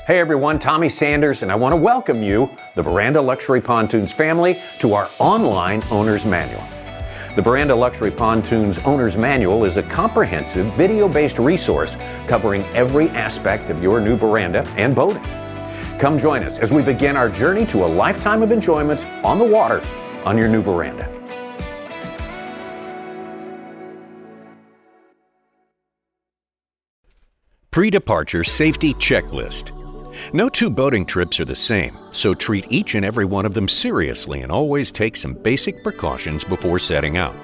Hey everyone, Tommy Sanders, and I want to welcome you, the Veranda Luxury Pontoons family, to our online Owner's Manual. The Veranda Luxury Pontoons Owner's Manual is a comprehensive video-based resource covering every aspect of your new veranda and boating. Come join us as we begin our journey to a lifetime of enjoyment on the water on your new veranda. Pre-departure safety checklist. No two boating trips are the same, so treat each and every one of them seriously and always take some basic precautions before setting out.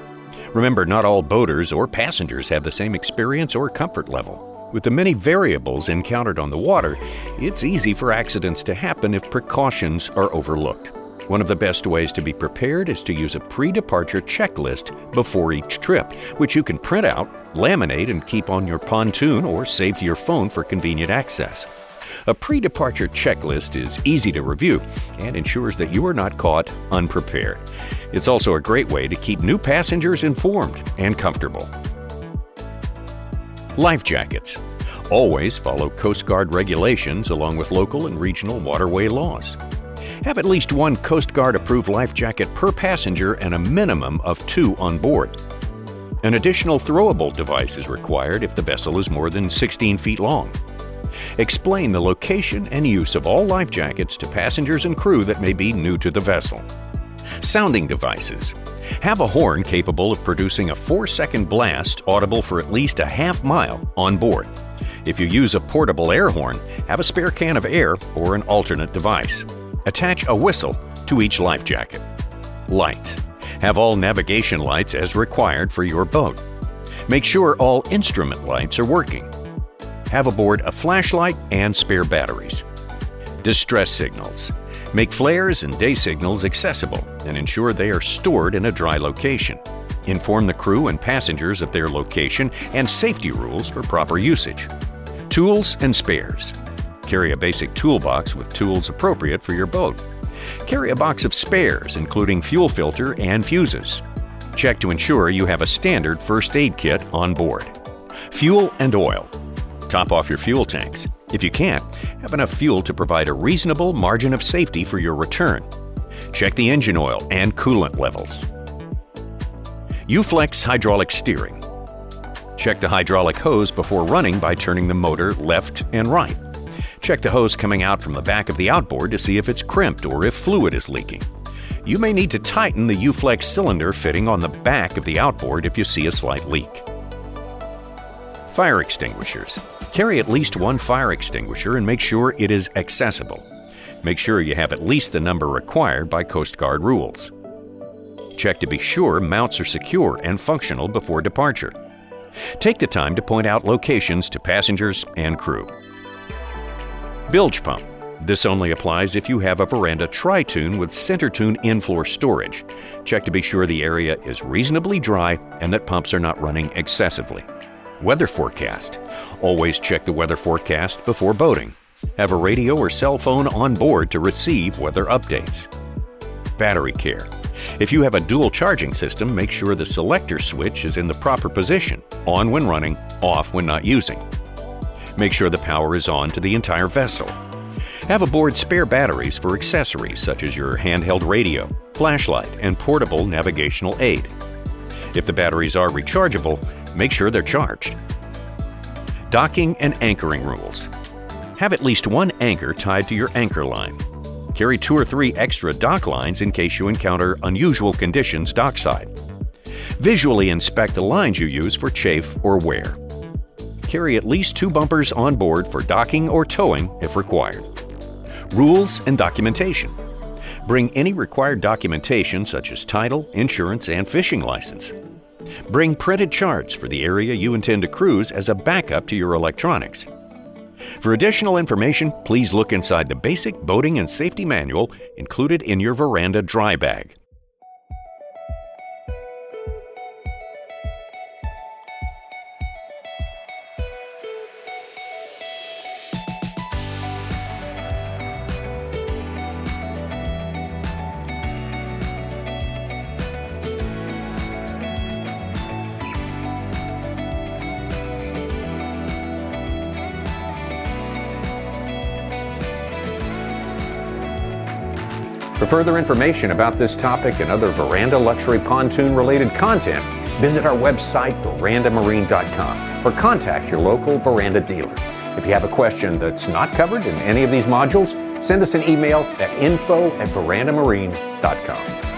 Remember, not all boaters or passengers have the same experience or comfort level. With the many variables encountered on the water, it's easy for accidents to happen if precautions are overlooked. One of the best ways to be prepared is to use a pre-departure checklist before each trip, which you can print out, laminate, and keep on your pontoon or save to your phone for convenient access. A pre-departure checklist is easy to review and ensures that you are not caught unprepared. It's also a great way to keep new passengers informed and comfortable. Life jackets. Always follow Coast Guard regulations along with local and regional waterway laws. Have at least one Coast Guard approved life jacket per passenger and a minimum of 2 on board. An additional throwable device is required if the vessel is more than 16 feet long. Explain the location and use of all life jackets to passengers and crew that may be new to the vessel. Sounding devices. Have a horn capable of producing a 4-second blast audible for at least a half mile on board. If you use a portable air horn, have a spare can of air or an alternate device. Attach a whistle to each life jacket. Lights. Have all navigation lights as required for your boat. Make sure all instrument lights are working. Have aboard a flashlight and spare batteries. Distress signals. Make flares and day signals accessible and ensure they are stored in a dry location. Inform the crew and passengers of their location and safety rules for proper usage. Tools and spares. Carry a basic toolbox with tools appropriate for your boat. Carry a box of spares, including fuel filter and fuses. Check to ensure you have a standard first aid kit on board. Fuel and oil. Top off your fuel tanks. If you can't, have enough fuel to provide a reasonable margin of safety for your return. Check the engine oil and coolant levels. U-Flex hydraulic steering. Check the hydraulic hose before running by turning the motor left and right. Check the hose coming out from the back of the outboard to see if it's crimped or if fluid is leaking. You may need to tighten the U-Flex cylinder fitting on the back of the outboard if you see a slight leak. Fire extinguishers. Carry at least one fire extinguisher and make sure it is accessible. Make sure you have at least the number required by Coast Guard rules. Check to be sure mounts are secure and functional before departure. Take the time to point out locations to passengers and crew. Bilge pump. This only applies if you have a veranda tri-tune with center tune in-floor storage. Check to be sure the area is reasonably dry and that pumps are not running excessively. Weather forecast. Always check the weather forecast before boating. Have a radio or cell phone on board to receive weather updates. Battery care. If you have a dual charging system, make sure the selector switch is in the proper position, on when running, off when not using. Make sure the power is on to the entire vessel. Have aboard spare batteries for accessories such as your handheld radio, flashlight, and portable navigational aid. If the batteries are rechargeable, make sure they're charged. Docking and anchoring rules. Have at least one anchor tied to your anchor line. Carry 2 or 3 extra dock lines in case you encounter unusual conditions dockside. Visually inspect the lines you use for chafe or wear. Carry at least 2 bumpers on board for docking or towing if required. Rules and documentation. Bring any required documentation such as title, insurance, and fishing license. Bring printed charts for the area you intend to cruise as a backup to your electronics. For additional information, please look inside the basic boating and safety manual included in your Veranda dry bag. For further information about this topic and other Veranda Luxury Pontoon related content, visit our website, verandamarine.com, or contact your local Veranda dealer. If you have a question that's not covered in any of these modules, send us an email at info@verandamarine.com.